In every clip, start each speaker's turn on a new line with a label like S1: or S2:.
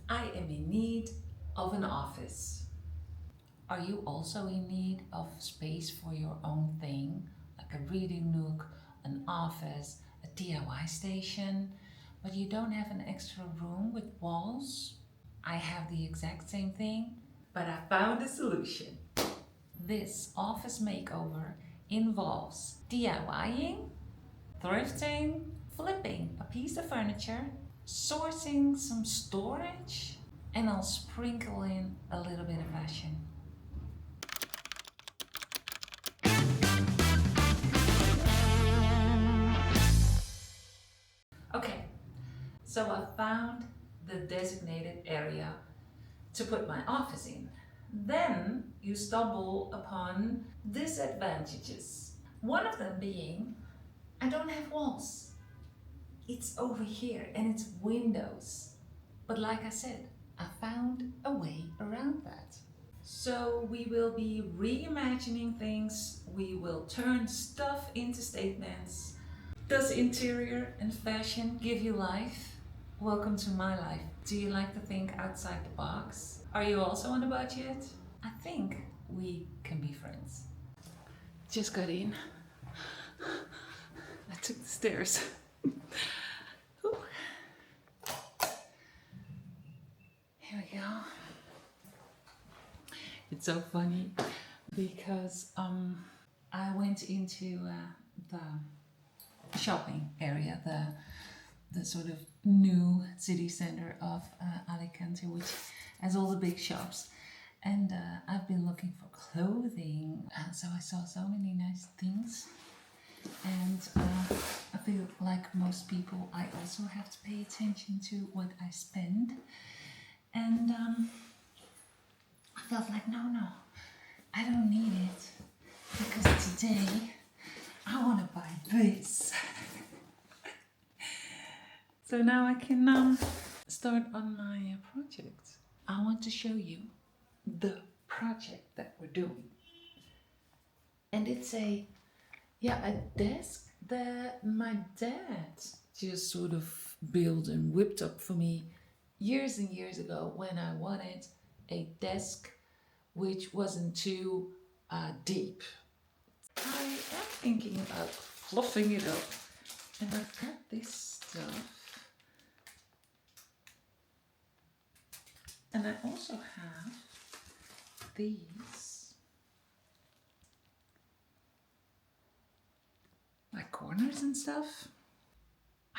S1: I am in need of an office. Are you also in need of space for your own thing, like a reading nook, an office, a DIY station, but you don't have an extra room with walls? I have the exact same thing, but I found a solution. This office makeover involves DIYing, thrifting, flipping a piece of furniture, sourcing some storage, and I'll sprinkle in a little bit of fashion. Okay, so I found the designated area to put my office in. Then you stumble upon disadvantages. One of them being, I don't have walls. It's over here and it's windows. But like I said, I found a way around that. So we will be reimagining things, we will turn stuff into statements. Does interior and fashion give you life? Welcome to my life. Do you like to think outside the box? Are you also on a budget? I think we can be friends. Just got in. I took the stairs. Ooh. Here we go. It's so funny because I went into the shopping area, the sort of new city center of Alicante, which has all the big shops. And I've been looking for clothing, so I saw so many nice things. And I feel like most people, I also have to pay attention to what I spend. And I felt like, no, I don't need it. Because today, I want to buy this. So now I can start on my project. I want to show you the project that we're doing. And it's a desk that my dad just sort of built and whipped up for me years and years ago when I wanted a desk which wasn't too deep. I am thinking about fluffing it up, and I've got this stuff. And I also have these, like corners and stuff.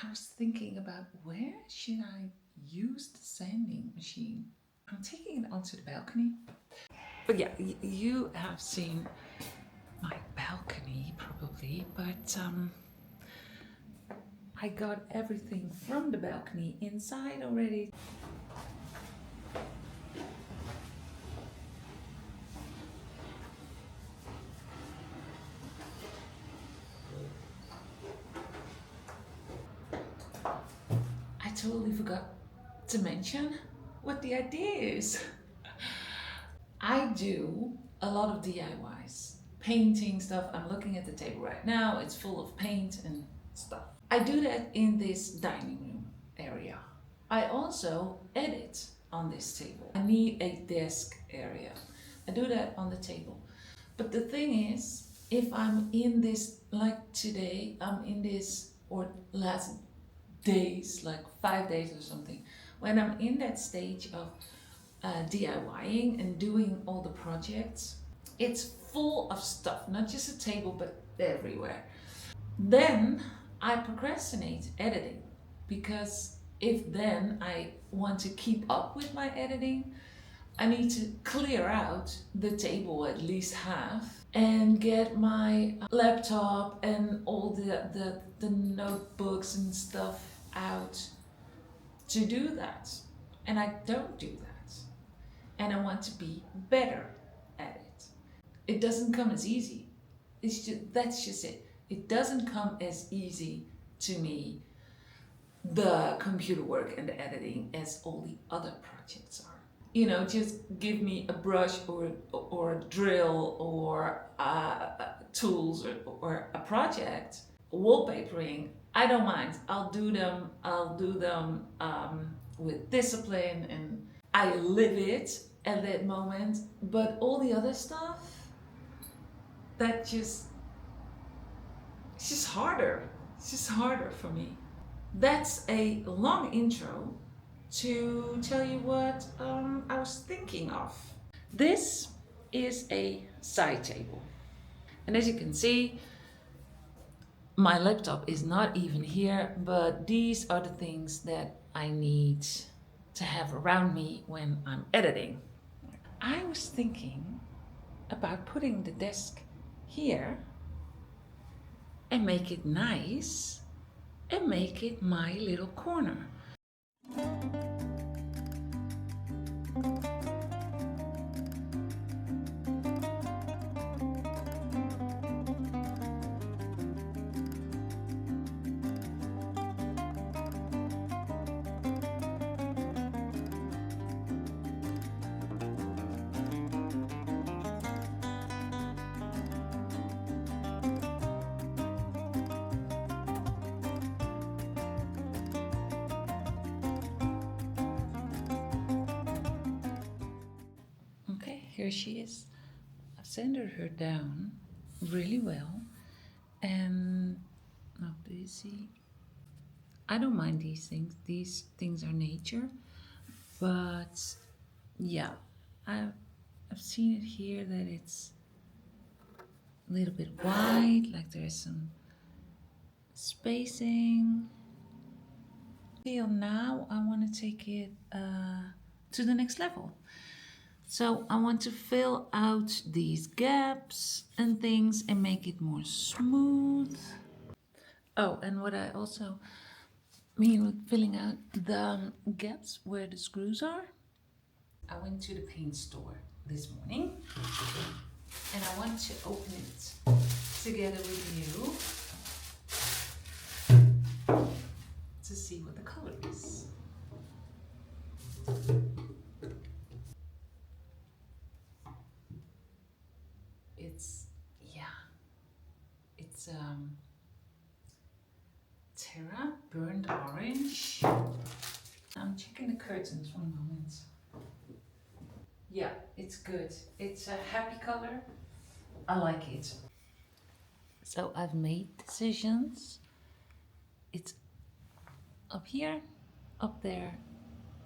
S1: I was thinking about where should I use the sanding machine. I'm taking it onto the balcony. But yeah, you have seen my balcony probably, but I got everything from the balcony inside already. I totally forgot to mention what the idea is. I do a lot of DIYs, painting stuff. I'm looking at the table right now, it's full of paint and stuff. I do that in this dining room area. I also edit on this table. I need a desk area. I do that on the table. But the thing is, if I'm in this, like today, I'm in this, or last days, like 5 days or something, when I'm in that stage of DIYing and doing all the projects, it's full of stuff, not just a table, but everywhere. Then I procrastinate editing, because if then I want to keep up with my editing, I need to clear out the table at least half and get my laptop and all the notebooks and stuff out to do that. And I don't do that. And I want to be better at it. It doesn't come as easy. That's just it. It doesn't come as easy to me, the computer work and the editing, as all the other projects are. You know, just give me a brush or a drill or tools or a project. Wallpapering, I don't mind. I'll do them with discipline, and I live it at that moment. But all the other stuff, that just, it's just harder. It's just harder for me. That's a long intro to tell you what I was thinking of. This is a side table. And as you can see, my laptop is not even here, but these are the things that I need to have around me when I'm editing. I was thinking about putting the desk here and make it nice and make it my little corner. Okay, here she is. I've centered her down really well. And now, do you see? I don't mind these things. These things are nature. But yeah, I've, I've seen it here that it's a little bit wide, like there's some spacing. Feel now I want to take it to the next level. So I want to fill out these gaps and things and make it more smooth. Oh, and what I also mean with filling out the gaps where the screws are, I went to the paint store this morning and I want to open it together with you to see what the color is. It's, yeah, it's Terra burnt orange. I'm checking the curtains for a moment. Yeah, it's good. It's a happy color. I like it. So I've made decisions. It's up here, up there,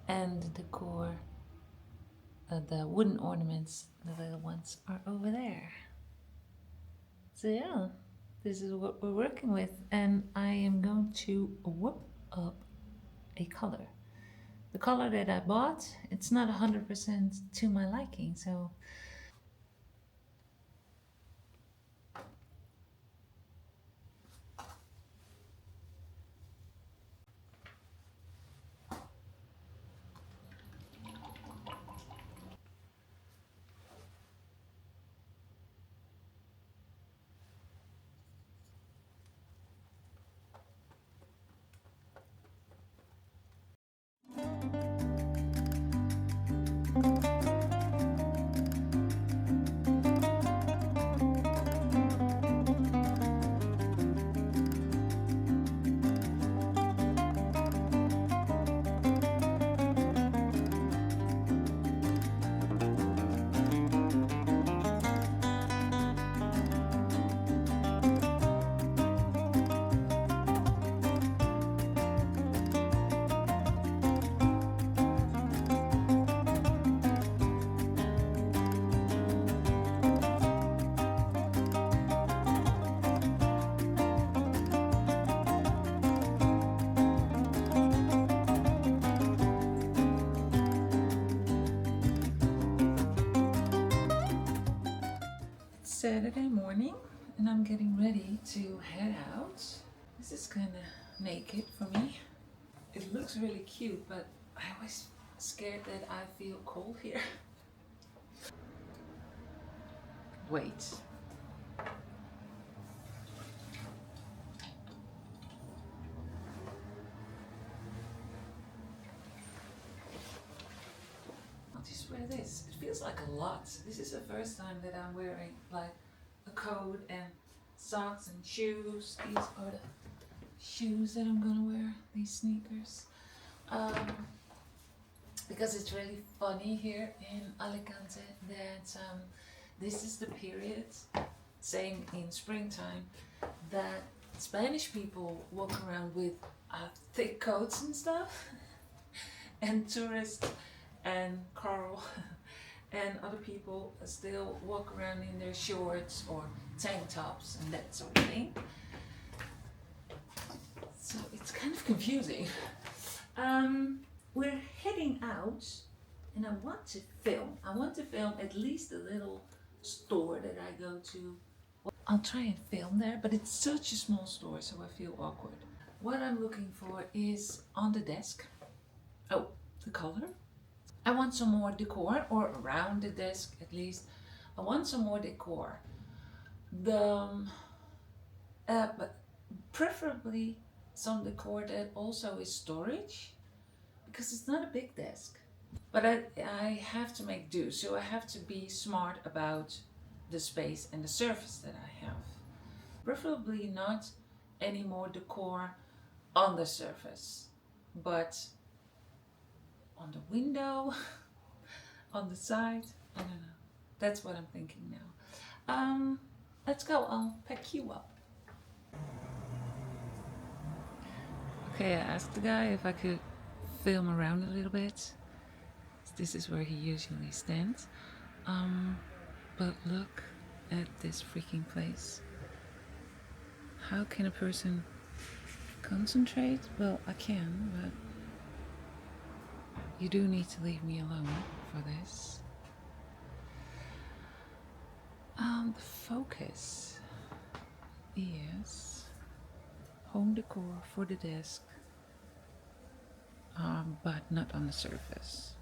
S1: and the decor, the wooden ornaments, the little ones, are over there. So yeah, this is what we're working with, and I am going to whip up a color. The color that I bought, it's not 100% to my liking, so Saturday morning, and I'm getting ready to head out. This is kind of naked for me. It looks really cute, but I always scared that I feel cold here. Wait. I'll just wear this. It feels like a lot. This is the first time that I'm wearing like a coat and socks and shoes. These are the shoes that I'm gonna wear, these sneakers. because it's really funny here in Alicante that this is the period, same in springtime, that Spanish people walk around with thick coats and stuff, and tourists and Carl and other people still walk around in their shorts or tank tops and that sort of thing. So it's kind of confusing. We're heading out and I want to film. I want to film at least a little store that I go to. I'll try and film there, but it's such a small store, so I feel awkward. What I'm looking for is on the desk. Oh, the color. I want some more decor, or around the desk at least. I want some more decor. But preferably some decor that also is storage, because it's not a big desk. But I have to make do, so I have to be smart about the space and the surface that I have. Preferably not any more decor on the surface, but on the window, on the side, I don't know. That's what I'm thinking now. Let's go, I'll pack you up. Okay, I asked the guy if I could film around a little bit. This is where he usually stands. But look at this freaking place. How can a person concentrate? Well, I can, but you do need to leave me alone for this. The focus is home decor for the desk, but not on the surface.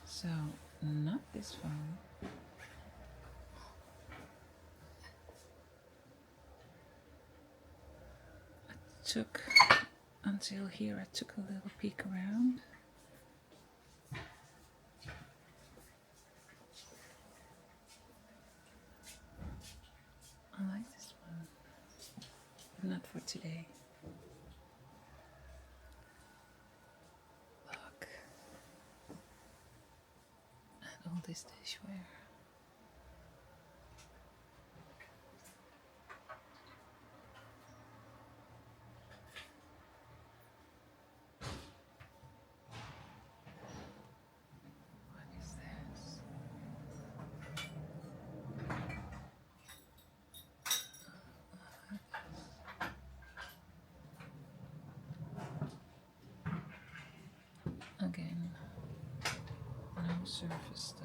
S1: So, not this phone. Until here, I took a little peek around. I like this one, but not for today. Look at all this dishware. Again, no surface stuff.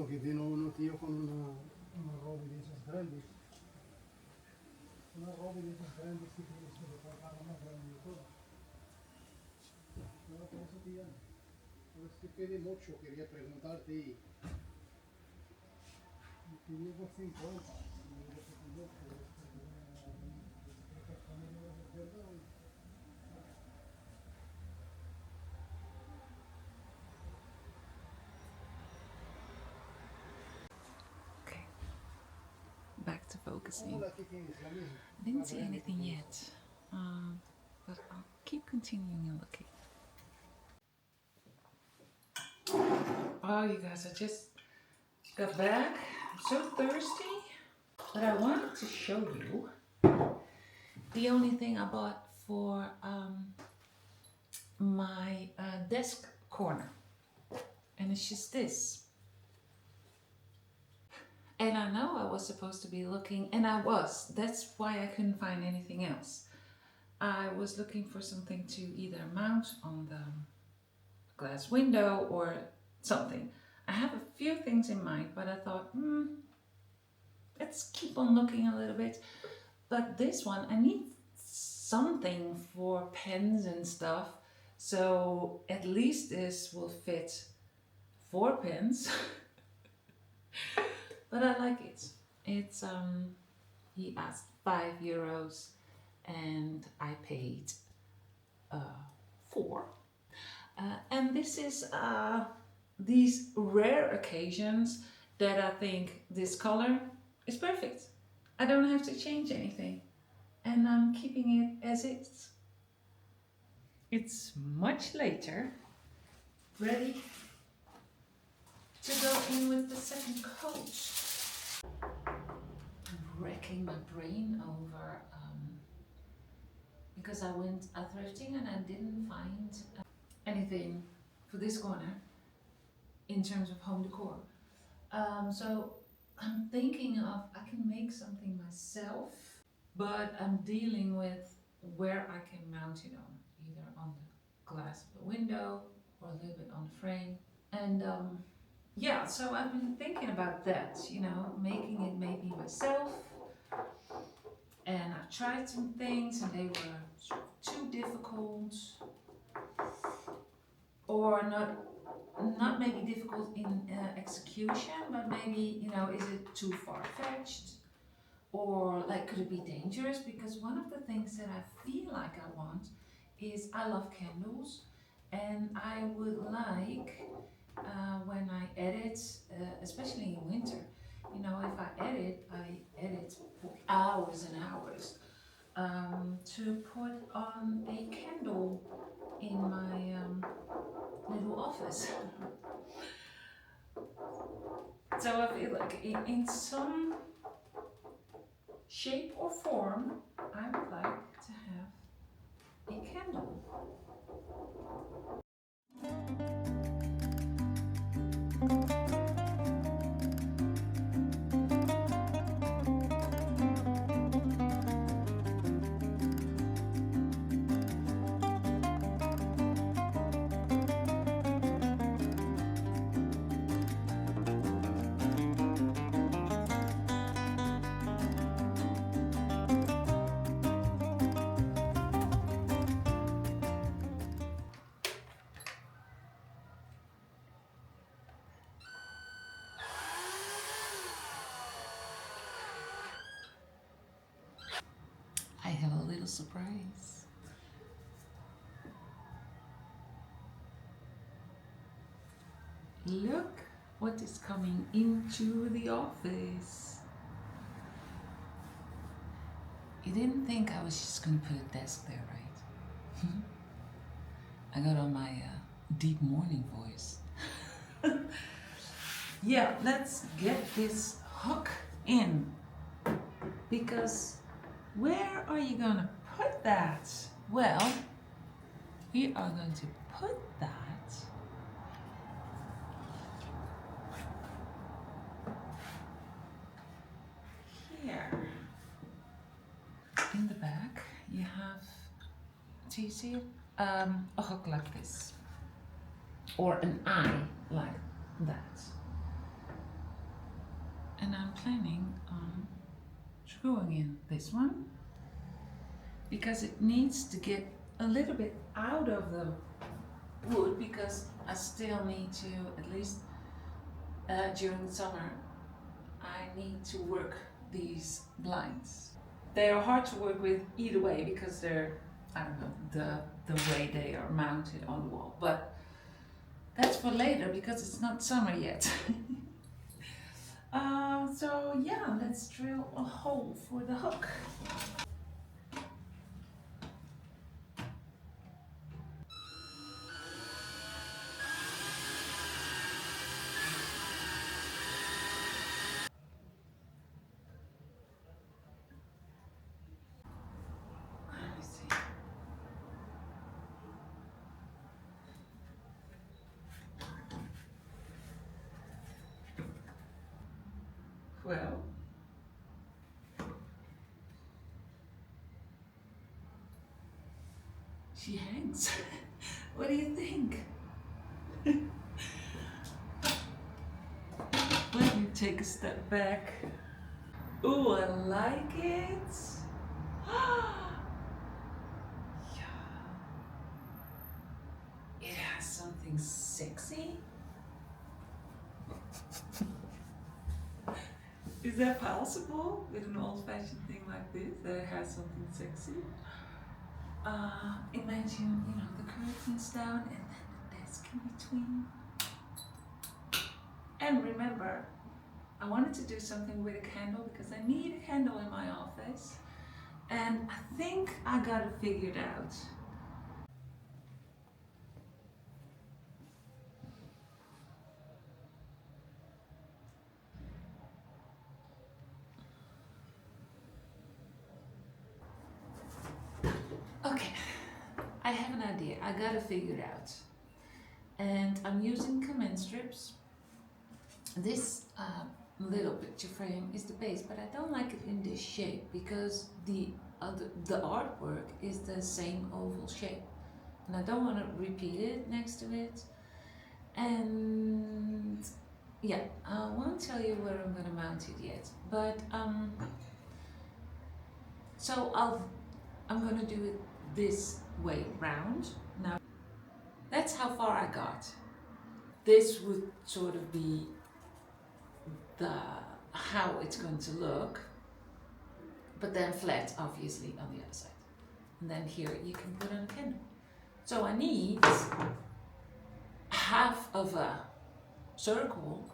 S2: Che viene uno tío con una roba de esas grandes. Una roba de esas grandes que tienes que recortar más grande de todo. No, por eso tía. No es que pede mucho, quería preguntarte y quería por 50.
S1: Back to focusing. Didn't see anything yet, but I'll keep continuing and looking. Oh, you guys, I just got back. I'm so thirsty, but I wanted to show you the only thing I bought for my desk corner, and it's just this. And I know I was supposed to be looking, and I was. That's why I couldn't find anything else. I was looking for something to either mount on the glass window or something. I have a few things in mind, but I thought, let's keep on looking a little bit. But this one, I need something for pens and stuff So at least this will fit 4 pins, but I like it. It's he asked €5 and I paid 4. And this is these rare occasions that I think this color is perfect. I don't have to change anything, and I'm keeping it as is. It's much later, ready to go in with the second coat. I'm racking my brain over because I went thrifting and I didn't find anything for this corner in terms of home decor. So I'm thinking of I can make something myself, but I'm dealing with where I can mount it on, either on the glass of the window or a little bit on the frame. And yeah, so I've been thinking about that, making it maybe myself. And I've tried some things and they were sort of too difficult, or not maybe difficult in execution, but maybe, is it too far-fetched? Or like, could it be dangerous? Because one of the things that I feel like I want is I love candles, and I would like when I edit, especially in winter, if I edit for hours and hours, to put on a candle in my little office. So I feel like in some shape or form, I would like to have a candle. I have a little surprise. Look what is coming into the office. You didn't think I was just gonna put a desk there, right? I got on my deep morning voice. Yeah, let's get this hook in, because where are you gonna put that? Well, we are going to put that here. In the back, you have, do you see it? A hook like this, or an eye like that. And I'm planning on screwing in this one, because it needs to get a little bit out of the wood, because I still need to, at least during the summer, I need to work these blinds. They are hard to work with either way, because they're, I don't know, the way they are mounted on the wall, but that's for later because it's not summer yet. So yeah, let's drill a hole for the hook. Let me see. Well, she hangs. What do you think? Let me take a step back. Ooh, I like it. Yeah. it has something sexy. Is that possible with an old-fashioned thing like this, that it has something sexy? Imagine, the curtains down and then the desk in between. And remember, I wanted to do something with a candle because I need a candle in my office. And I think I got it figured out. Okay, I have an idea. I got it figured out. And I'm using comment strips. This little picture frame is the base, but I don't like it in this shape because the artwork is the same oval shape, and I don't want to repeat it next to it. And yeah, I won't tell you where I'm gonna mount it yet, but so I'm gonna do it this way round. Now that's how far I got. This would sort of be the how it's going to look, but then flat obviously on the other side. And then here you can put on a candle. So I need half of a circle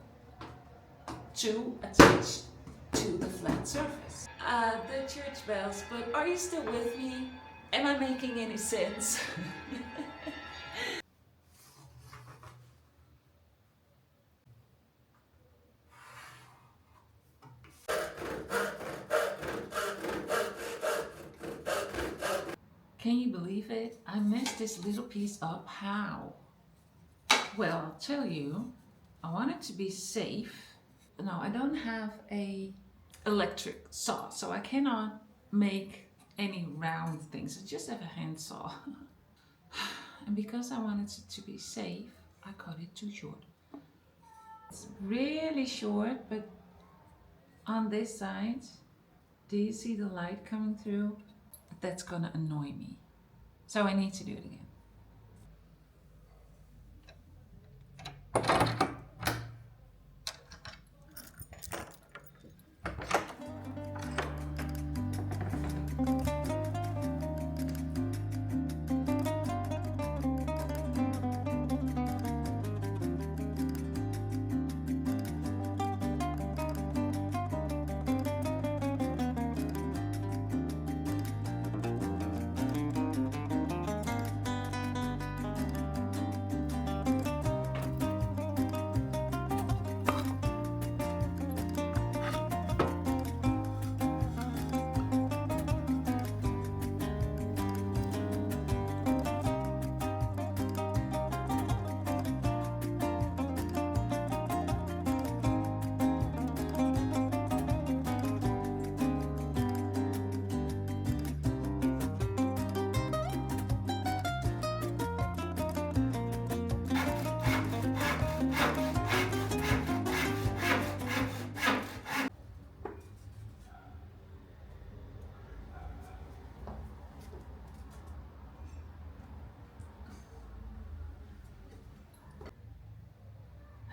S1: to attach to the flat surface. The church bells, but are you still with me? Am I making any sense? Can you believe it? I messed this little piece up. How? Well, I'll tell you. I want it to be safe. No, I don't have a electric saw, so I cannot make any round things. I just have a hand saw. And because I wanted it to be safe, I cut it too short. It's really short, but on this side, do you see the light coming through? That's gonna annoy me. So I need to do it again.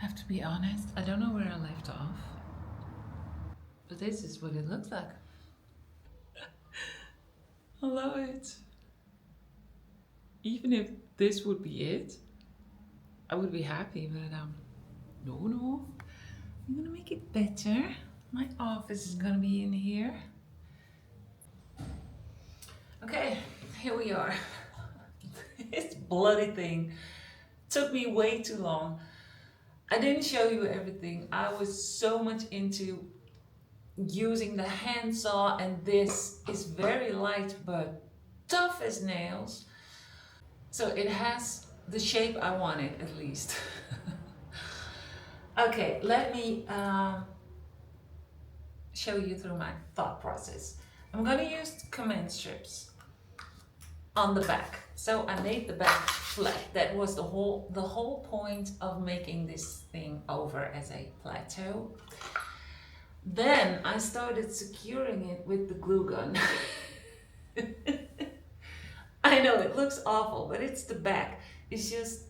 S1: I have to be honest, I don't know where I left off, but this is what it looks like. I love it. Even if this would be it, I would be happy, but no, I'm gonna make it better. My office is gonna be in here. Okay, here we are. This bloody thing took me way too long. I didn't show you everything. I was so much into using the handsaw, and this is very light but tough as nails. So it has the shape I wanted, at least. Okay, let me show you through my thought process. I'm gonna use comment strips on the back. So I made the back flat. That was the whole point of making this thing over as a plateau. Then I started securing it with the glue gun. I know it looks awful, but it's the back. It's just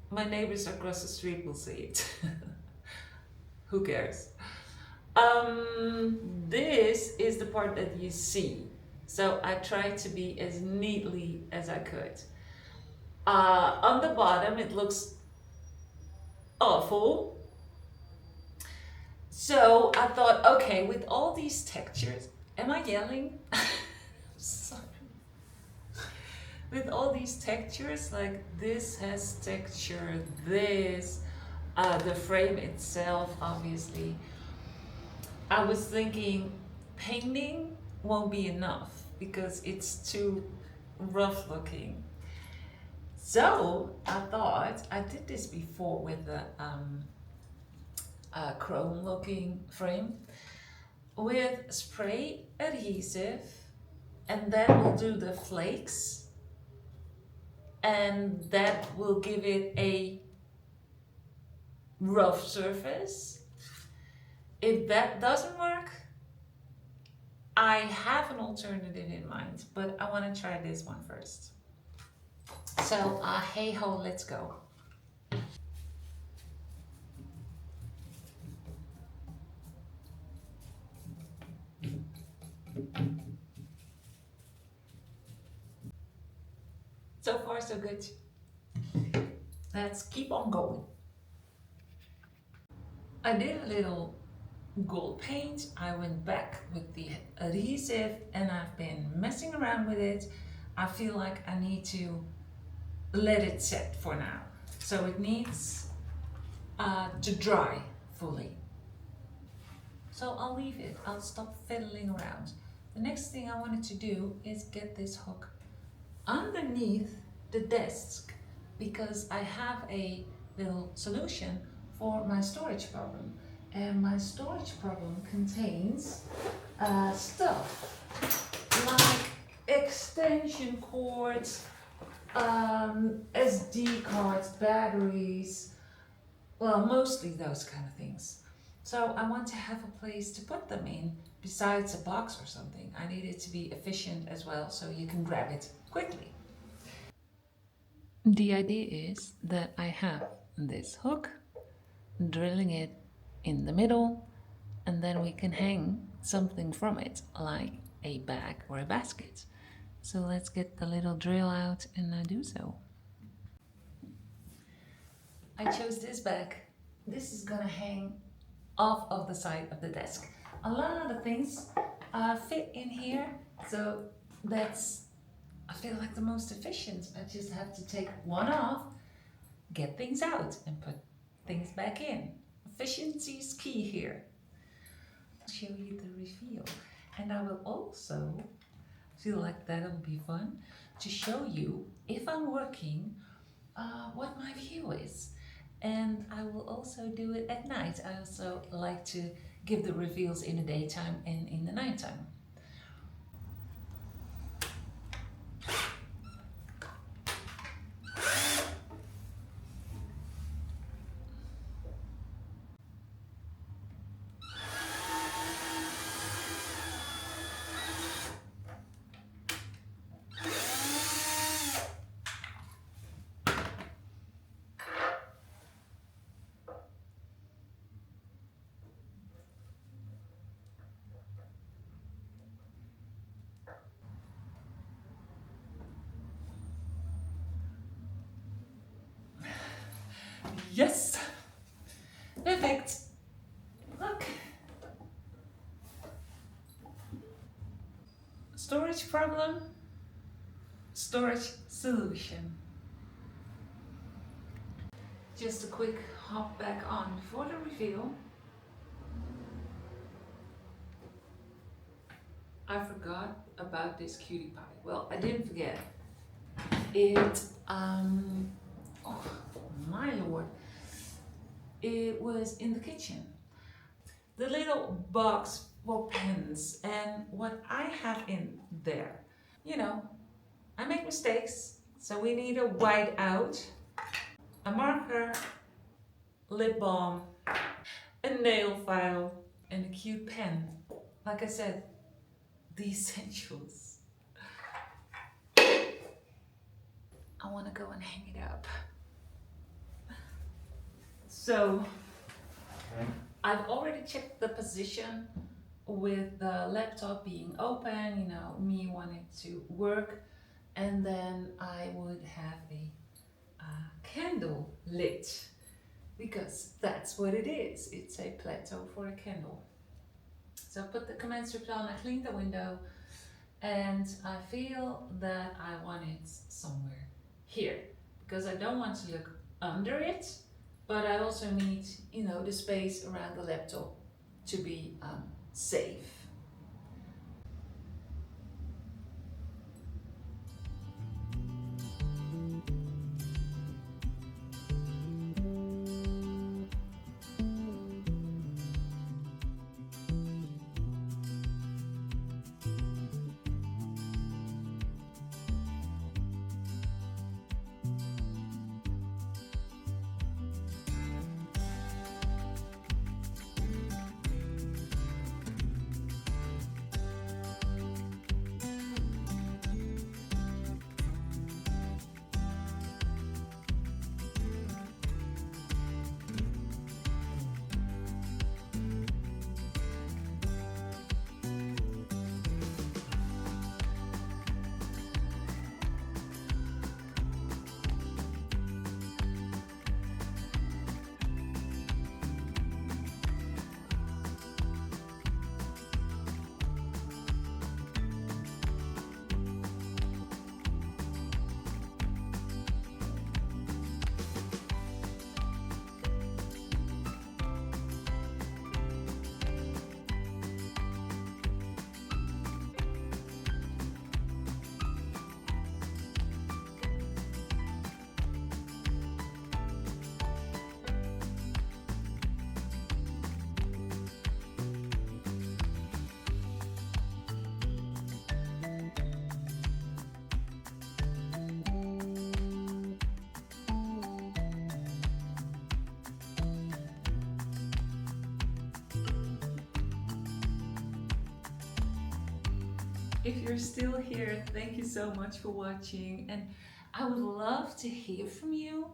S1: my neighbors across the street will see it. Who cares? This is the part that you see. So I tried to be as neatly as I could. On the bottom, it looks awful. So I thought, okay, with all these textures, am I yelling? Sorry. With all these textures, like this has texture, the frame itself, obviously. I was thinking painting won't be enough because it's too rough looking. So I thought I did this before with the chrome looking frame with spray adhesive, and then we'll do the flakes, and that will give it a rough surface. If that doesn't work, I have an alternative in mind, but I want to try this one first. So, hey ho, let's go. So far, so good. Let's keep on going. I did a little gold paint. I went back with the adhesive and I've been messing around with it. I feel like I need to let it set for now. So it needs to dry fully. So I'll leave it. I'll stop fiddling around. The next thing I wanted to do is get this hook underneath the desk because I have a little solution for my storage problem. And my storage problem contains stuff like extension cords, SD cards, batteries, well, mostly those kind of things. So I want to have a place to put them in besides a box or something. I need it to be efficient as well so you can grab it quickly. The idea is that I have this hook, drilling it in the middle, and then we can hang something from it, like a bag or a basket. So let's get the little drill out and do so. I chose this bag. This is gonna hang off of the side of the desk. A lot of the things fit in here, so that's, I feel like, the most efficient. I just have to take one off, get things out, and put things back in. Efficiency is key here. I'll show you the reveal. And I will also feel like that'll be fun to show you, if I'm working, what my view is. And I will also do it at night. I also like to give the reveals in the daytime and in the nighttime. Yes! Perfect! Look! Storage problem, storage solution. Just a quick hop back on before the reveal. I forgot about this cutie pie. Well, I didn't forget. It, oh my lord. It was in the kitchen. The little box for pens and what I have in there. You know, I make mistakes, so we need a white out, a marker, lip balm, a nail file, and a cute pen. Like I said, the essentials. I want to go and hang it up. So I've already checked the position with the laptop being open, you know, me wanting to work, and then I would have a candle lit because that's what it is. It's a plateau for a candle. So I put the command strip on, I cleaned the window, and I feel that I want it somewhere here because I don't want to look under it, but I also need, you know, the space around the laptop to be safe. If you're still here, thank you so much for watching, and I would love to hear from you.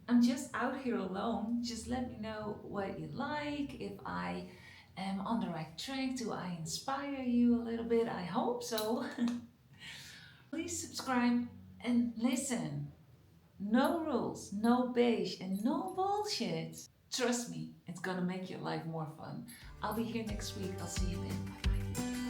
S1: I'm just out here alone. Just let me know what you like, if I am on the right track. Do I inspire you a little bit? I hope so. Please subscribe and listen. No rules, no beige, and no bullshit. Trust me, it's gonna make your life more fun. I'll be here next week. I'll see you then. Bye bye.